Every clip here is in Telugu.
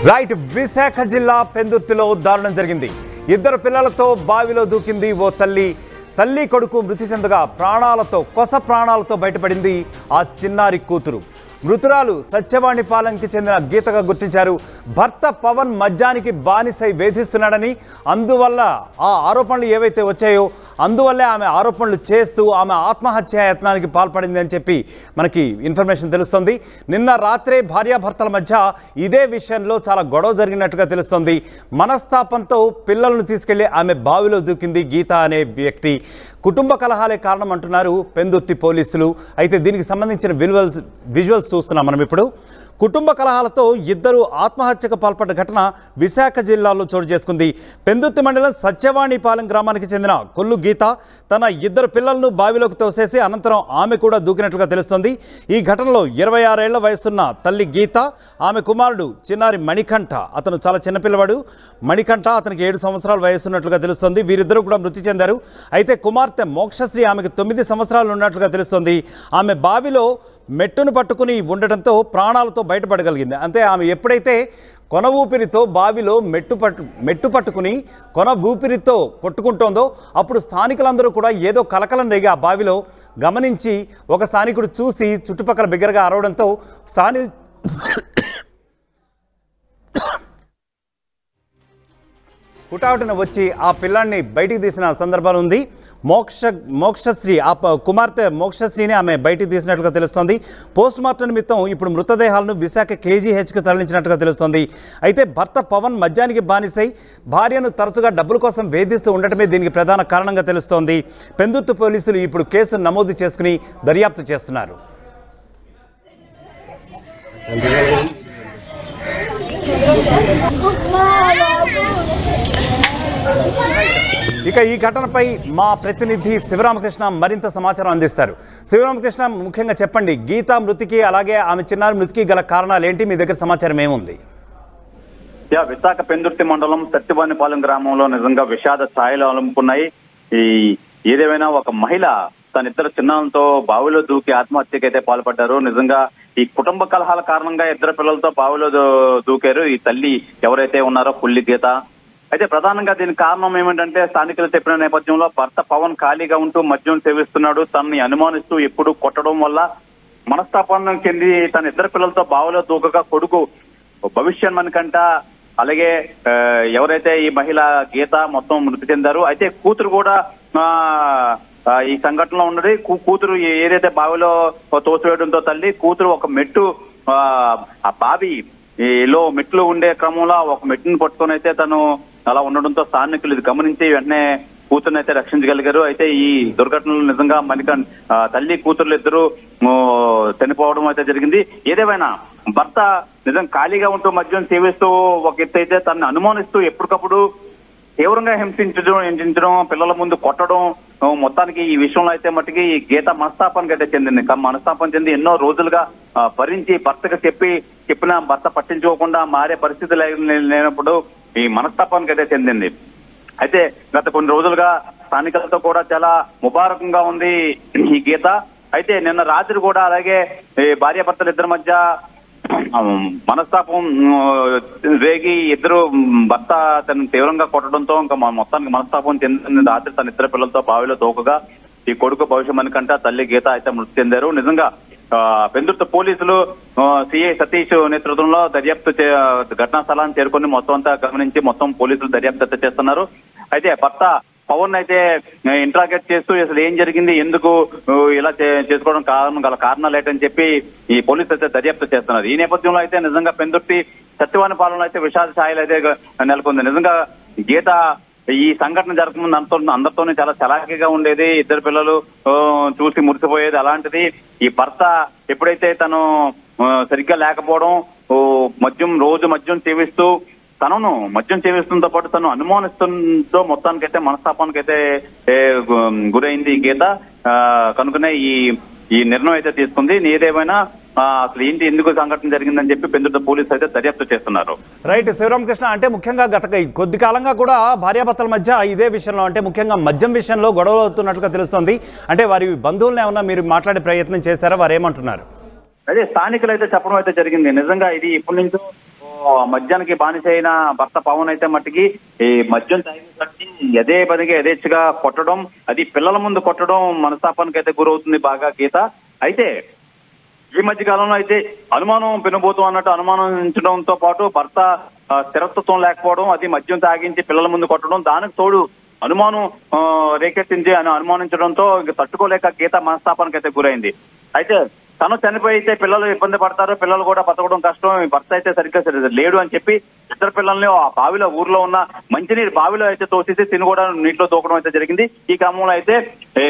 రైట్ విశాఖ జిల్లా పెందుర్తిలో దారుణం జరిగింది. ఇద్దరు పిల్లలతో బావిలో దూకింది ఓ తల్లి కొడుకు మృతి చెందగా కొస ప్రాణాలతో బయటపడింది ఆ చిన్నారి కూతురు. మృతురాలు సత్యవాణిపాలెంకి చెందిన గీతగా గుర్తించారు. భర్త పవన్ మద్యానికి బానిసై వేధిస్తున్నాడని, అందువల్ల ఆ ఆరోపణలు ఏవైతే వచ్చాయో అందువల్లే ఆమె ఆరోపణలు చేస్తూ ఆమె ఆత్మహత్యా యత్నానికి పాల్పడింది అని చెప్పి మనకి ఇన్ఫర్మేషన్ తెలుస్తుంది. నిన్న రాత్రే భార్యాభర్తల మధ్య ఇదే విషయంలో చాలా గొడవ జరిగినట్టుగా తెలుస్తుంది. మనస్తాపంతో పిల్లలను తీసుకెళ్లి ఆమె బావిలో దూకింది గీత అనే వ్యక్తి. కుటుంబ కలహాలే కారణం అంటున్నారు పెందుర్తి పోలీసులు. అయితే దీనికి సంబంధించిన విజువల్స్ చూస్తున్నాం మనం ఇప్పుడు. కుటుంబ కలహాలతో ఇద్దరు ఆత్మహత్యకు పాల్పడ్డ ఘటన విశాఖ జిల్లాలో చోటు చేసుకుంది. పెందుర్తి మండలం సత్యవాణిపాలెం గ్రామానికి చెందిన కొల్లు గీత తన ఇద్దరు పిల్లలను బావిలోకి తోసేసి అనంతరం ఆమె కూడా దూకినట్లుగా తెలుస్తుంది. ఈ ఘటనలో 26 ఏళ్ల వయసున్న తల్లి గీత, ఆమె కుమారుడు చిన్నారి మణికంఠ, అతను చాలా చిన్నపిల్లవాడు మణికంఠ, అతనికి 7 సంవత్సరాల వయసున్నట్లుగా తెలుస్తుంది. వీరిద్దరూ కూడా మృతి చెందారు. అయితే కుమార్తె మోక్షశ్రీ, ఆమెకు 9 సంవత్సరాలు ఉన్నట్లుగా తెలుస్తుంది. ఆమె బావిలో మెట్టును పట్టుకుని ఉండటంతో ప్రాణాలతో బయటపడగలిగింది. అంటే ఆమె ఎప్పుడైతే కొన ఊపిరితో బావిలో మెట్టు పట్టుకుని కొన ఊపిరితో కొట్టుకుంటోందో అప్పుడు స్థానికులందరూ కూడా ఏదో కలకలం రేగి ఆ బావిలో గమనించి ఒక స్థానికుడు చూసి చుట్టుపక్కల బిగ్గరగా అరవడంతో హుటాహుటిన వచ్చి ఆ పిల్లాన్ని బయటికి తీసిన సందర్భాలు ఉంది. మోక్షశ్రీ, ఆ కుమార్తె మోక్షశ్రీని ఆమె బయటికి తీసినట్లుగా తెలుస్తోంది. పోస్ట్ మార్టం నిమిత్తం ఇప్పుడు మృతదేహాలను విశాఖ KGHకు తరలించినట్టుగా తెలుస్తోంది. అయితే భర్త పవన్ మద్యానికి బానిసై భార్యను తరచుగా డబ్బుల కోసం వేధిస్తూ ఉండటమే దీనికి ప్రధాన కారణంగా తెలుస్తోంది. పెందుర్తి పోలీసులు ఇప్పుడు కేసు నమోదు చేసుకుని దర్యాప్తు చేస్తున్నారు. ఇక ఈ ఘటనపై మా ప్రతినిధి శివరామకృష్ణ మరింత సమాచారం అందిస్తారు. శివరామకృష్ణ, ముఖ్యంగా చెప్పండి, గీతా మృతికి అలాగే ఆమె చిన్నారి మృతికి గల కారణాలు ఏంటి? మీ దగ్గర సమాచారం ఏముంది? విశాఖ పెందుర్తి మండలం సత్యవాణిపాలెం గ్రామంలో నిజంగా విషాద ఛాయలు అలుముకున్నాయి. ఏదేమైనా ఒక మహిళ తన ఇద్దరు చిన్నాలతో బావిలో దూకి ఆత్మహత్యకి అయితే పాల్పడ్డారు. నిజంగా ఈ కుటుంబ కలహాల కారణంగా ఇద్దరు పిల్లలతో బావిలో దూకారు ఈ తల్లి ఎవరైతే ఉన్నారో పుల్లి గీత. అయితే ప్రధానంగా దీనికి కారణం ఏమిటంటే స్థానికులు చెప్పిన నేపథ్యంలో భర్త పవన్ ఖాళీగా ఉంటూ మద్యం సేవిస్తున్నాడు, తనని అనుమానిస్తూ ఎప్పుడు కొట్టడం వల్ల మనస్తాపం చెంది తన ఇద్దరు పిల్లలతో బావిలో దూకగా కొడుకు భవిష్యత్ మణికంఠ అలాగే ఎవరైతే ఈ మహిళ గీత మొత్తం మృతి చెందారు. అయితే కూతురు కూడా ఈ సంఘటనలో ఉన్నది. కూతురు ఏదైతే బావిలో తోసివేయడంతో తల్లి కూతురు ఒక మెట్టు ఆ బావిలో మెట్లు ఉండే క్రమంలో ఒక మెట్టును పట్టుకొని అయితే తను అలా ఉండడంతో స్థానికులు ఇది గమనించి వెంటనే కూతురుని అయితే రక్షించగలిగారు. అయితే ఈ దుర్ఘటనలో నిజంగా తల్లి కూతురులు ఇద్దరు చనిపోవడం అయితే జరిగింది. ఏదేమైనా భర్త నిజం ఖాళీగా ఉంటూ మద్యం సేవిస్తూ ఒక ఎత్తు అయితే తనని అనుమానిస్తూ ఎప్పటికప్పుడు తీవ్రంగా హింసించడం, పిల్లల ముందు కొట్టడం, మొత్తానికి ఈ విషయంలో అయితే మట్టుకి ఈ గీత మనస్తాపానికి అయితే చెందింది. మనస్తాపం చెంది ఎన్నో రోజులుగా భరించి భర్తకు చెప్పినా భర్త పట్టించుకోకుండా మారే పరిస్థితి లేనప్పుడు ఈ మనస్తాపానికి అయితే చెందింది. అయితే గత కొన్ని రోజులుగా స్థానికులతో కూడా చాలా ముబారకంగా ఉంది ఈ గీత. అయితే నిన్న రాత్రి కూడా అలాగే భార్యాభర్తలు ఇద్దరి మధ్య మనస్తాపం రేగి ఇద్దరు భర్త తను తీవ్రంగా కొట్టడంతో ఇంకా మొత్తానికి మనస్తాపం చెందిన రాత్రి తన ఇద్దరు పిల్లలతో బావిలో తోకగా ఈ కొడుకు భవిష్యత్ మణికంఠ తల్లి గీత అయితే మృతి చెందారు. నిజంగా పెందుర్తి పోలీసులు సిఐ సతీష్ నేతృత్వంలో దర్యాప్తు ఘటనా స్థలాన్ని చేరుకొని మొత్తం అంతా గమనించి మొత్తం పోలీసులు దర్యాప్తు చేస్తున్నారు. అయితే భర్త పవన్ అయితే ఇంట్రాగేట్ చేస్తూ అసలు ఏం జరిగింది, ఎందుకు ఇలా చేసుకోవడం గల కారణాలు ఏంటని చెప్పి ఈ పోలీసులు అయితే దర్యాప్తు చేస్తున్నారు. ఈ నేపథ్యంలో అయితే నిజంగా పెందుర్తి సత్యవాణిపాలెంలో అయితే విషాద ఛాయలు అయితే నెలకొంది. నిజంగా గీత ఈ సంఘటన జరగకముందు అందరితోనే చాలా చలాకీగా ఉండేది, ఇద్దరు పిల్లలు చూసి మురిసిపోయేది. అలాంటిది ఈ భర్త ఎప్పుడైతే తను సరిగ్గా లేకపోవడం, రోజు మద్యం సేవిస్తూ తనను మద్యం సేవిస్తుంతో పాటు తను అనుమానిస్తుందో మొత్తానికైతే మనస్తాపానికైతే గురైంది గీత. కనుకనే ఈ నిర్ణయం అయితే తీసుకుంది. ఏదేమైనా అసలు ఏంటి, ఎందుకు సంఘటన జరిగిందని చెప్పి పెందుర్తి పోలీసులు అయితే దర్యాప్తు చేస్తున్నారు. రైట్ శివరామకృష్ణ, అంటే ముఖ్యంగా గత కొద్ది కాలంగా కూడా భార్యాభర్తల మధ్య ఇదే విషయంలో, అంటే ముఖ్యంగా మద్యం విషయంలో గొడవలు అవుతున్నట్లుగా తెలుస్తోంది. అంటే వారి బంధువులను ఏమన్నా మీరు మాట్లాడే ప్రయత్నం చేశారా? వారు ఏమంటున్నారు? అదే స్థానికులు అయితే చెప్పడం అయితే జరిగింది. నిజంగా ఇది ఇప్పటి నుంచో మద్యానికి బానిస అయిన భర్త పవన్ అయితే మట్టికి ఈ మద్యం తాగి అదే పనిగా యథేచ్ఛగా కొట్టడం, అది పిల్లల ముందు కొట్టడం మనస్తాపానికి అయితే గురవుతుంది బాగా గీత. అయితే ఈ మధ్య కాలంలో అయితే అనుమానం పెనుబోతు అన్నట్టు అనుమానించడంతో పాటు భర్త స్థిరత్వం లేకపోవడం, అది మద్యం తాగించి పిల్లల ముందు కొట్టడం, దానికి తోడు అనుమానం రేకెత్తించి అనుమానించడంతో ఇంక తట్టుకోలేక గీత మనస్తాపానికి అయితే గురైంది. అయితే తను చనిపోయితే పిల్లలు ఇబ్బంది పడతారు, పిల్లలు కూడా బతకడం కష్టం, భర్త అయితే సరిగ్గా లేడు అని చెప్పి ఇద్దరు పిల్లల్ని ఆ బావిలో ఊర్లో ఉన్న మంచినీరు బావిలో అయితే తోసేసి తిని కూడా నీటిలో దూకడం అయితే జరిగింది. ఈ క్రమంలో అయితే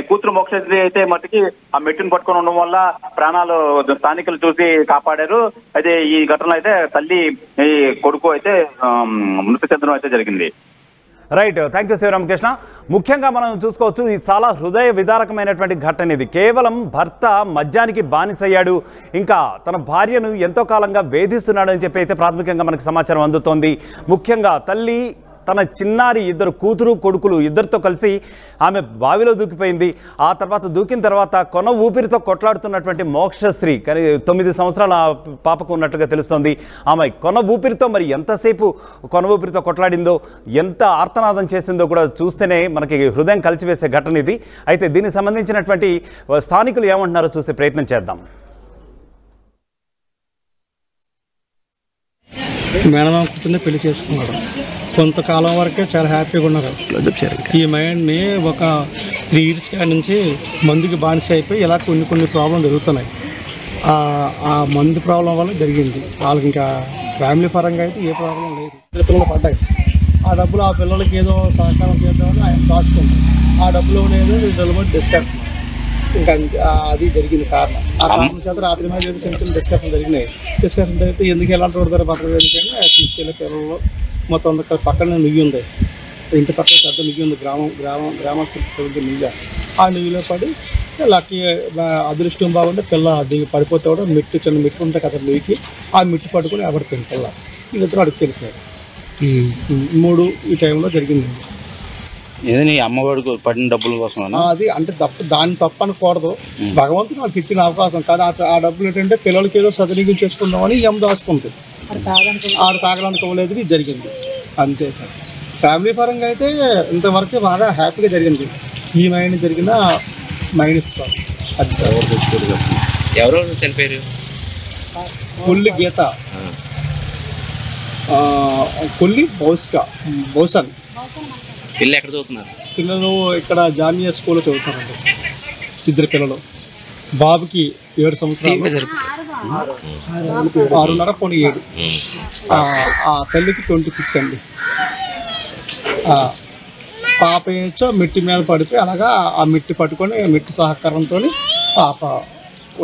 కూతురు మోక్షశ్రీ అయితే మట్టికి ఆ మెట్టును పట్టుకొని ఉండడం వల్ల ప్రాణాలు స్థానికులు చూసి కాపాడారు. అయితే ఈ ఘటనలో అయితే తల్లి ఈ కొడుకు అయితే మృతి చెందడం అయితే జరిగింది. Right, thank you Sivaramakrishna. ముఖ్యంగా మనం చూసుకోవచ్చు, ఇది చాలా హృదయ విదారకమైనటువంటి ఘటన. ఇది కేవలం భర్త మద్యానికి బానిసయ్యాడు, ఇంకా తన భార్యను ఎంతో కాలంగా వేధిస్తున్నాడు అని చెప్పి అయితే ప్రాథమికంగా మనకు సమాచారం అందుతోంది. ముఖ్యంగా తల్లి తన చిన్నారి ఇద్దరు కూతురు కొడుకులు ఇద్దరితో కలిసి ఆమె బావిలో దూకిపోయింది. ఆ తర్వాత దూకిన తర్వాత కొన ఊపిరితో కొట్లాడుతున్నటువంటి మోక్షశ్రీ, కానీ 9 సంవత్సరాల పాపకు ఉన్నట్టుగా తెలుస్తోంది. ఆమె కొన ఊపిరితో మరి ఎంతసేపు కొన ఊపిరితో కొట్లాడిందో, ఎంత ఆర్తనాదం చేసిందో కూడా చూస్తేనే మనకి హృదయం కలిసివేసే ఘటన ఇది. అయితే దీనికి సంబంధించినటువంటి స్థానికులు ఏమంటున్నారో చూసే ప్రయత్నం చేద్దాం. మేనమామ కూతుర్ని పెళ్లి చేసుకున్నాడు. కొంతకాలం వరకే చాలా హ్యాపీగా ఉన్నారు. ఈ మైండ్ని ఒక 3 years నుంచి మందుకి బానిస అయిపోయి ఇలా కొన్ని ప్రాబ్లం జరుగుతున్నాయి. ఆ మందు ప్రాబ్లం వల్ల జరిగింది. వాళ్ళకి ఇంకా ఫ్యామిలీ పరంగా అయితే ఏ ప్రాబ్లం లేదు. పిల్లలు పడ్డాయి. ఆ డబ్బులు ఆ పిల్లలకి ఏదో సహకారం చేద్దామని ఆయన దాచుకుంటారు. ఆ డబ్బులో ఏదో వీళ్ళు డిస్కషన్, ఇంకా అది జరిగింది కారణం. ఆ కారణం చేత రాత్రి మీద ఏదో చిన్న డిస్కషన్ జరిగినాయి. డిస్కషన్ జరిగితే ఎందుకు ఎలాంటి పడతారు బతకదు ఎందుకని తీసుకెళ్ళే పిల్లలు మొత్తం పక్కన నుయ్యి ఉంది, ఇంటి పక్కన పెద్ద నుయ్యి ఉంది, గ్రామస్తుల నుయ్య. ఆ నుయ్యిలో పడి లక్కీ అదృష్టం బాగుంటే పిల్ల దిగి పడిపోతే కూడా చిన్న మెట్టు ఉంటాయి కదా నుయ్యికి, ఆ మెట్టు పట్టుకుని ఎవరిపోయింది పిల్ల. వీళ్ళిద్దరూ అడుగు తెలిపారు. 3 ఈ టైంలో జరిగింది. ఏదని అమ్మఒడికి పడిన డబ్బుల కోసం అది అంటే దాన్ని తప్పు అనకూడదు. భగవంతుడు నాకు ఇచ్చిన అవకాశం. కానీ ఆ డబ్బులు ఏంటంటే పిల్లలకి ఏదో సద్వినియోగం చేసుకుందామని దాచుకుంటుంది. ఆడు తాగడానికి ఇవ్వలేదు, ఇది జరిగింది అంతే సార్. ఫ్యామిలీ పరంగా అయితే ఇంతవరకు బాగా హ్యాపీగా జరిగింది. ఈ మైండ్ జరిగిన మైండ్ ఇస్తారు. అది సార్. ఎవరెవరు చనిపోయారు? కొల్లి గీత, కొల్లి బౌసన్. పిల్లలు ఎక్కడ చదువుతున్నారు? పిల్లలు ఇక్కడ జామియా స్కూల్లో చదువుతారండి. 2 పిల్లలు. బాబుకి 7 సంవత్సరాలు, 6.5 పోనీ 7. ఆ తల్లికి 26 అండి. పాప ఏచో మెట్టి మీద పడిపోయి అలాగా ఆ మెట్టి పట్టుకొని మెట్టి సహకారంతో పాప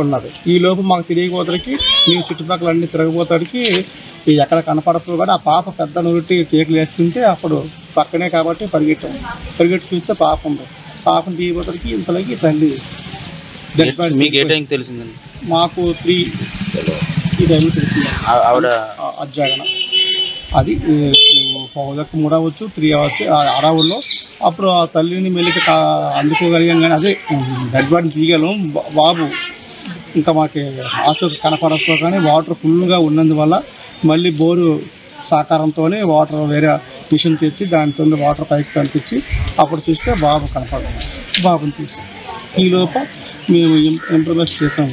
ఉన్నది. ఈ లోపు మాకు తెలియకపోతడికి మేము చుట్టుపక్కల అన్ని తిరగబోతాడికి ఎక్కడ కనపడప్పుడు కూడా ఆ పాప పెద్ద నురుటి కేకులు వేస్తుంటే అప్పుడు పక్కనే కాబట్టి పరిగెట్టి చూస్తే పాప ఉంది. పాపను తీయబోతడికి ఇంతలోకి తల్లి తెలిసిందండి. మాకు 3 ఈ టైంలో తెలిసింది. ఆవిడ అజ్జాగన అది 3 అవ్వచ్చు 3 అవ్వచ్చు అడవుల్లో. అప్పుడు ఆ తల్లిని మెల్లికి అందుకోగలిగాం. కానీ అదే డెడ్ బాడీని తీయగలం. బాబు ఇంకా మాకు ఆచూకు కనపడకపో కానీ వాటర్ ఫుల్గా ఉన్నందువల్ల మళ్ళీ బోరు సహకారంతోనే వాటర్ వేరే మిషన్ తెచ్చి దానితో వాటర్ పైకి పంపించి అప్పుడు చూస్తే బాబు కనపడదు. బాబుని తీసాం. ఈ లోప మేము ఇంప్రూవైజ్ చేసాం.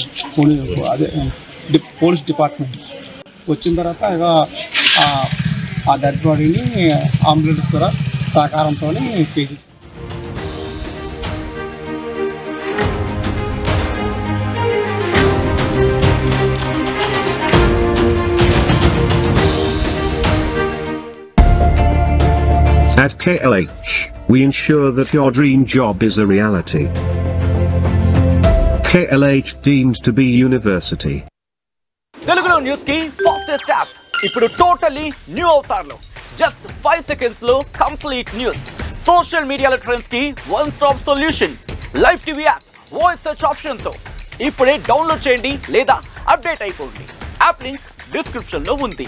పోలీస్ డిపార్ట్మెంట్ వచ్చిన తర్వాత ఇక ఆ డెడ్ బాడీని అంబులెన్స్ ద్వారా సహకారంతో చేసి At KLH, we ensure that your dream job is a reality. KLH deemed to be university. తెలుగులో న్యూస్ కి ఫాస్టెస్ట్ యాప్ ఇప్పుడు టోటల్లీ న్యూ అవతార్లో జస్ట్ 5 seconds లో కంప్లీట్ న్యూస్. సోషల్ మీడియాలో ట్రెండ్స్ కి one stop solution. Live TV app voice search option తో ఇప్పుడే డౌన్లోడ్ చేయండి లేదా అప్డేట్ అయిపోండి. యాప్ లింక్ డిస్క్రిప్షన్ లో ఉంది.